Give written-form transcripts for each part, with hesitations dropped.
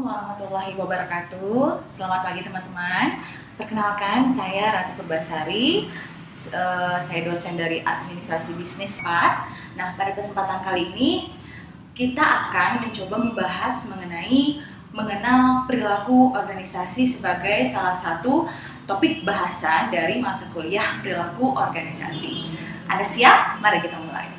Warahmatullahi Wabarakatuh. Selamat pagi teman-teman. Perkenalkan, saya Ratu Purbasari. Saya dosen dari Administrasi Bisnis 4. Nah, pada kesempatan kali ini kita akan mencoba membahas mengenal perilaku organisasi sebagai salah satu topik bahasan dari mata kuliah perilaku organisasi. Anda siap? Mari kita mulai.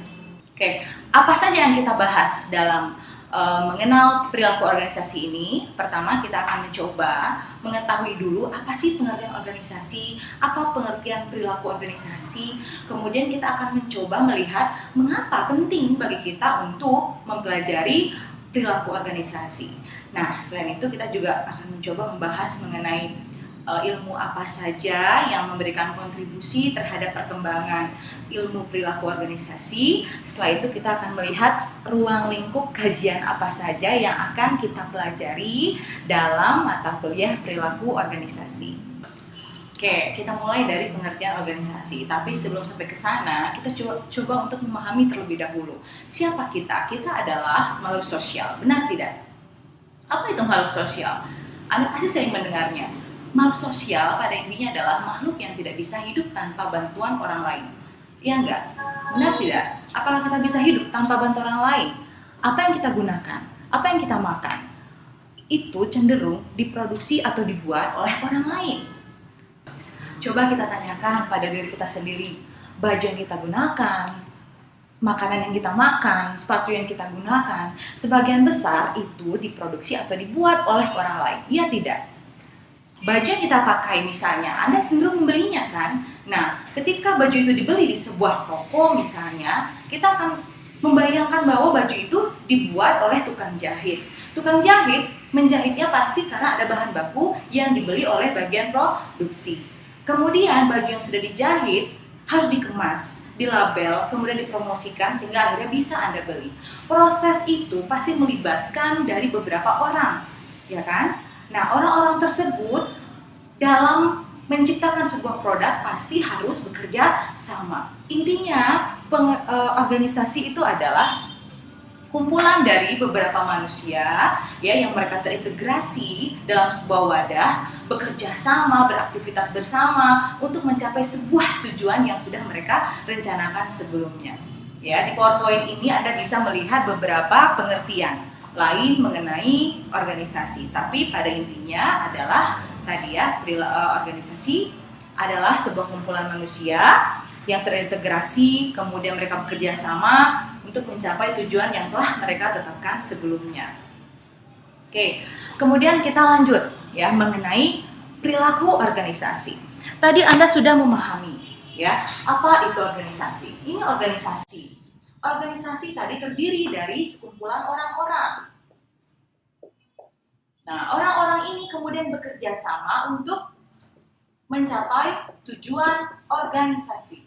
Oke, apa saja yang kita bahas dalam mengenal perilaku organisasi ini? Pertama, kita akan mencoba mengetahui dulu apa sih pengertian organisasi, apa pengertian perilaku organisasi. Kemudian kita akan mencoba melihat mengapa penting bagi kita untuk mempelajari perilaku organisasi. Nah, selain itu kita juga akan mencoba membahas mengenai ilmu apa saja yang memberikan kontribusi terhadap perkembangan ilmu perilaku organisasi. Setelah itu kita akan melihat ruang lingkup kajian apa saja yang akan kita pelajari dalam mata kuliah perilaku organisasi. Oke, kita mulai dari pengertian organisasi. Tapi sebelum sampai ke sana, kita coba untuk memahami terlebih dahulu. Siapa kita? Kita adalah makhluk sosial, benar tidak? Apa itu makhluk sosial? Anda pasti sering mendengarnya. Makhluk sosial pada intinya adalah makhluk yang tidak bisa hidup tanpa bantuan orang lain. Ya enggak? Benar tidak? Apakah kita bisa hidup tanpa bantuan orang lain? Apa yang kita gunakan? Apa yang kita makan? Itu cenderung diproduksi atau dibuat oleh orang lain. Coba kita tanyakan pada diri kita sendiri, baju yang kita gunakan, makanan yang kita makan, sepatu yang kita gunakan, sebagian besar itu diproduksi atau dibuat oleh orang lain. Iya tidak? Baju yang kita pakai misalnya, Anda cenderung membelinya kan? Nah, ketika baju itu dibeli di sebuah toko misalnya, kita akan membayangkan bahwa baju itu dibuat oleh tukang jahit. Tukang jahit menjahitnya pasti karena ada bahan baku yang dibeli oleh bagian produksi. Kemudian baju yang sudah dijahit harus dikemas, dilabel, kemudian dipromosikan sehingga akhirnya bisa Anda beli. Proses itu pasti melibatkan dari beberapa orang, ya kan? Nah, orang-orang tersebut dalam menciptakan sebuah produk pasti harus bekerja sama. Intinya, organisasi itu adalah kumpulan dari beberapa manusia ya yang mereka terintegrasi dalam sebuah wadah, bekerja sama, beraktivitas bersama untuk mencapai sebuah tujuan yang sudah mereka rencanakan sebelumnya. Ya, di PowerPoint ini Anda bisa melihat beberapa pengertian lain mengenai organisasi, tapi pada intinya adalah tadi ya, organisasi adalah sebuah kumpulan manusia yang terintegrasi, kemudian mereka bekerja sama untuk mencapai tujuan yang telah mereka tetapkan sebelumnya. Oke, kemudian kita lanjut ya mengenai perilaku organisasi. Tadi Anda sudah memahami ya, apa itu organisasi? Ini organisasi. Organisasi tadi terdiri dari sekumpulan orang-orang. Nah, orang-orang ini kemudian bekerja sama untuk mencapai tujuan organisasi.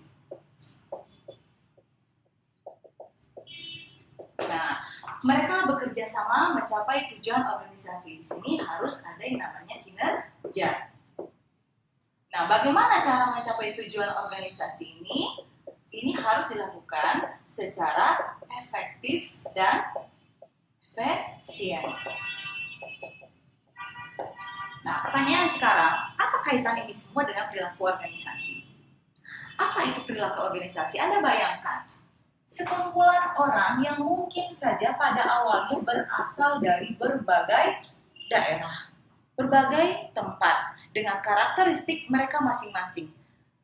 Nah, mereka bekerja sama mencapai tujuan organisasi. Di sini harus ada yang namanya kinerja. Nah, bagaimana cara mencapai tujuan organisasi ini? Ini harus dilakukan secara efektif dan efisien. Nah, pertanyaan sekarang, apa kaitan ini semua dengan perilaku organisasi? Apa itu perilaku organisasi? Anda bayangkan, sekumpulan orang yang mungkin saja pada awalnya berasal dari berbagai daerah, berbagai tempat, dengan karakteristik mereka masing-masing,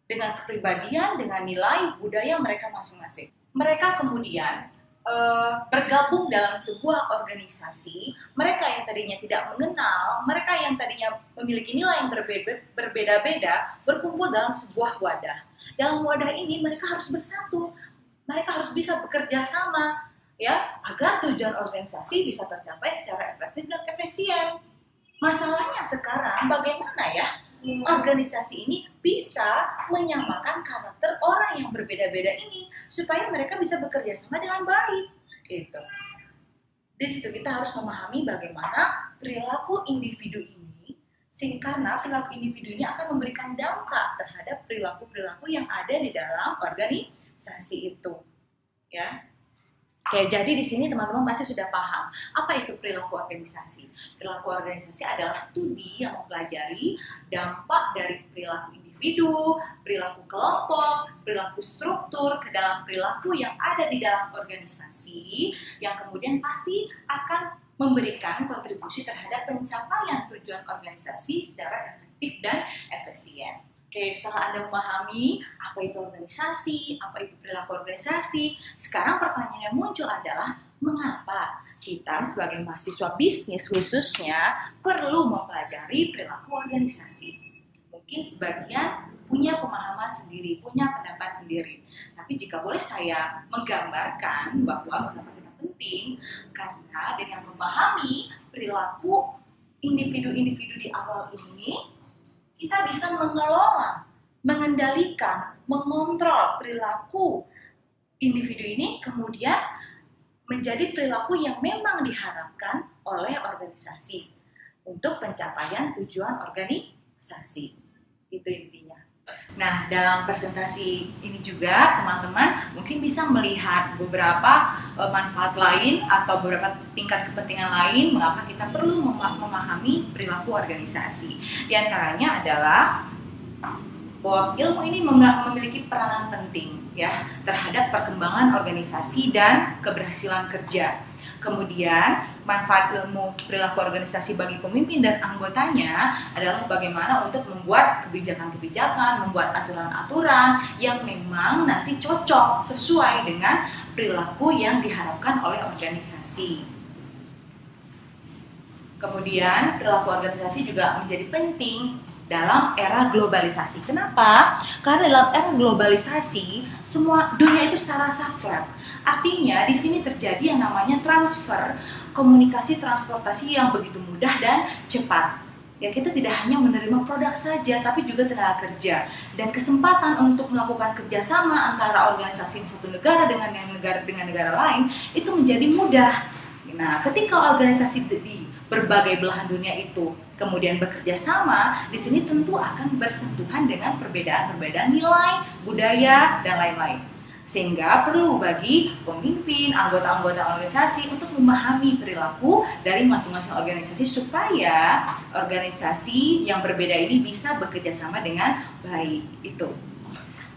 dengan kepribadian, dengan nilai budaya mereka masing-masing. Mereka kemudian bergabung dalam sebuah organisasi. Mereka yang tadinya tidak mengenal, mereka yang tadinya memiliki nilai yang berbeda-beda, berkumpul dalam sebuah wadah. Dalam wadah ini mereka harus bersatu, mereka harus bisa bekerja sama, ya, agar tujuan organisasi bisa tercapai secara efektif dan efisien. Masalahnya sekarang bagaimana ya organisasi ini bisa menyamakan karakter orang yang berbeda-beda ini supaya mereka bisa bekerja sama dengan baik. Gitu. Di situ kita harus memahami bagaimana perilaku individu ini, karena perilaku individu ini akan memberikan dampak terhadap perilaku-perilaku yang ada di dalam organisasi itu. Ya. Oke, jadi di sini teman-teman pasti sudah paham apa itu perilaku organisasi. Perilaku organisasi adalah studi yang mempelajari dampak dari perilaku individu, perilaku kelompok, perilaku struktur ke dalam perilaku yang ada di dalam organisasi, yang kemudian pasti akan memberikan kontribusi terhadap pencapaian tujuan organisasi secara efektif dan efisien. Oke, setelah Anda memahami apa itu organisasi, apa itu perilaku organisasi, sekarang pertanyaan yang muncul adalah mengapa kita sebagai mahasiswa bisnis khususnya perlu mempelajari perilaku organisasi. Mungkin sebagian punya pemahaman sendiri, punya pendapat sendiri. Tapi jika boleh saya menggambarkan bahwa mengapa kita penting, karena dengan memahami perilaku individu-individu di awal ini, kita bisa mengelola, mengendalikan, mengontrol perilaku individu ini kemudian menjadi perilaku yang memang diharapkan oleh organisasi untuk pencapaian tujuan organisasi. Itu intinya. Nah, dalam presentasi ini juga teman-teman mungkin bisa melihat beberapa manfaat lain atau beberapa tingkat kepentingan lain mengapa kita perlu memahami perilaku organisasi. Di antaranya adalah bahwa ilmu ini memiliki peranan penting ya terhadap perkembangan organisasi dan keberhasilan kerja. Kemudian, manfaat ilmu perilaku organisasi bagi pemimpin dan anggotanya adalah bagaimana untuk membuat kebijakan-kebijakan, membuat aturan-aturan yang memang nanti cocok sesuai dengan perilaku yang diharapkan oleh organisasi. Kemudian, perilaku organisasi juga menjadi penting dalam era globalisasi. Kenapa? Karena dalam era globalisasi, semua dunia itu serasa flat. Artinya di sini terjadi yang namanya transfer komunikasi transportasi yang begitu mudah dan cepat. Ya, kita tidak hanya menerima produk saja, tapi juga tenaga kerja dan kesempatan untuk melakukan kerjasama antara organisasi satu negara dengan negara lain itu menjadi mudah. Nah, ketika organisasi di berbagai belahan dunia itu kemudian bekerja sama, di sini tentu akan bersentuhan dengan perbedaan-perbedaan nilai, budaya, dan lain-lain. Sehingga perlu bagi pemimpin, anggota-anggota organisasi untuk memahami perilaku dari masing-masing organisasi supaya organisasi yang berbeda ini bisa bekerja sama dengan baik. Itu.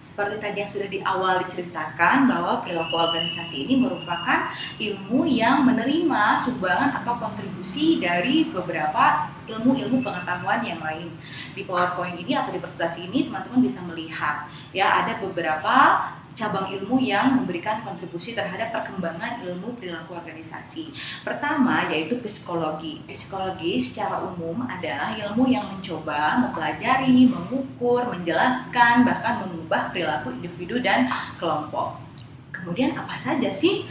Seperti tadi yang sudah di awal diceritakan bahwa perilaku organisasi ini merupakan ilmu yang menerima sumbangan atau kontribusi dari beberapa ilmu-ilmu pengetahuan yang lain. Di PowerPoint ini atau di presentasi ini teman-teman bisa melihat ya ada beberapa cabang ilmu yang memberikan kontribusi terhadap perkembangan ilmu perilaku organisasi. Pertama yaitu psikologi. Psikologi secara umum adalah ilmu yang mencoba mempelajari, mengukur, menjelaskan, bahkan mengubah perilaku individu dan kelompok. Kemudian apa saja sih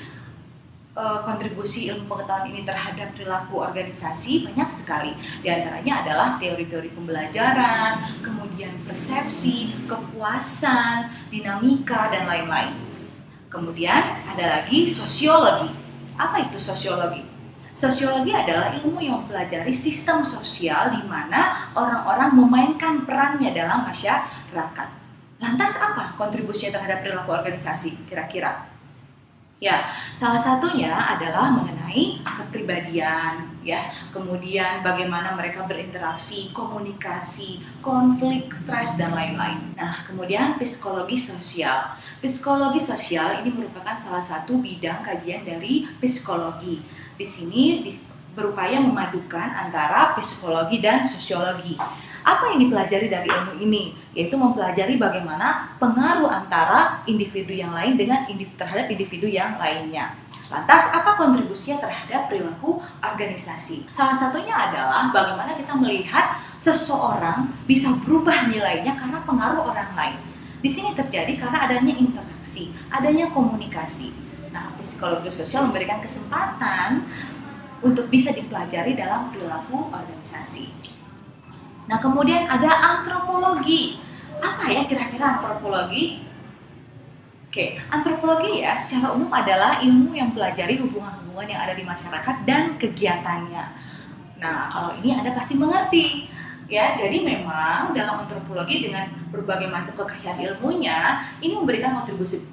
kontribusi ilmu pengetahuan ini terhadap perilaku organisasi? Banyak sekali. Di antaranya adalah teori-teori pembelajaran, kemudian persepsi, kepuasan, dinamika, dan lain-lain. Kemudian ada lagi sosiologi. Apa itu sosiologi? Sosiologi adalah ilmu yang mempelajari sistem sosial di mana orang-orang memainkan perannya dalam masyarakat. Lantas apa kontribusinya terhadap perilaku organisasi kira-kira? Ya, salah satunya adalah mengenai kepribadian, ya. Kemudian bagaimana mereka berinteraksi, komunikasi, konflik, stres, dan lain-lain. Nah, kemudian psikologi sosial. Psikologi sosial ini merupakan salah satu bidang kajian dari psikologi. Di sini berupaya memadukan antara psikologi dan sosiologi. Apa yang dipelajari dari ilmu ini? Yaitu mempelajari bagaimana pengaruh antara individu yang lain dengan terhadap individu yang lainnya. Lantas, apa kontribusinya terhadap perilaku organisasi? Salah satunya adalah bagaimana kita melihat seseorang bisa berubah nilainya karena pengaruh orang lain. Di sini terjadi karena adanya interaksi, adanya komunikasi. Nah, psikologi sosial memberikan kesempatan untuk bisa dipelajari dalam perilaku organisasi. Nah, kemudian ada antropologi. Apa ya kira-kira antropologi? Oke, antropologi ya secara umum adalah ilmu yang mempelajari hubungan-hubungan yang ada di masyarakat dan kegiatannya. Nah, kalau ini Anda pasti mengerti. Ya, jadi memang dalam antropologi dengan berbagai macam kekayaan ilmunya, ini memberikan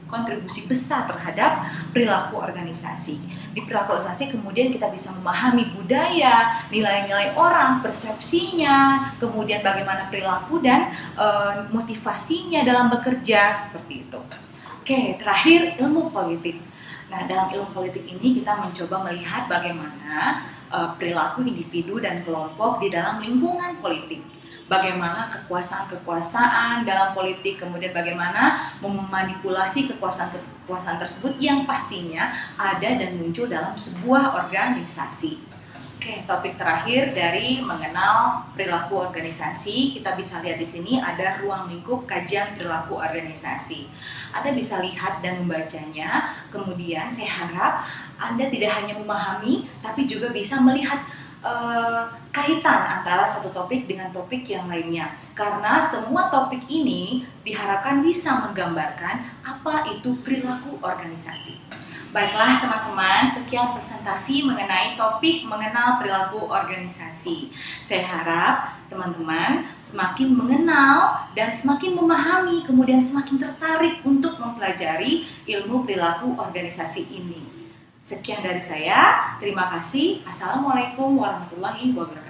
kontribusi besar terhadap perilaku organisasi. Di perilaku organisasi kemudian kita bisa memahami budaya, nilai-nilai orang, persepsinya, kemudian bagaimana perilaku dan motivasinya dalam bekerja, seperti itu. Oke, terakhir ilmu politik. Nah, dalam ilmu politik ini kita mencoba melihat bagaimana perilaku individu dan kelompok di dalam lingkungan politik. Bagaimana kekuasaan-kekuasaan dalam politik, kemudian bagaimana memanipulasi kekuasaan tersebut yang pastinya ada dan muncul dalam sebuah organisasi. Oke, topik terakhir dari mengenal perilaku organisasi, kita bisa lihat di sini ada ruang lingkup kajian perilaku organisasi. Anda bisa lihat dan membacanya, kemudian saya harap Anda tidak hanya memahami, tapi juga bisa melihat kaitan antara satu topik dengan topik yang lainnya. Karena semua topik ini diharapkan bisa menggambarkan apa itu perilaku organisasi. Baiklah teman-teman, sekian presentasi mengenai topik mengenal perilaku organisasi. Saya harap teman-teman semakin mengenal dan semakin memahami, kemudian semakin tertarik untuk mempelajari ilmu perilaku organisasi ini. Sekian dari saya, terima kasih. Assalamualaikum warahmatullahi wabarakatuh.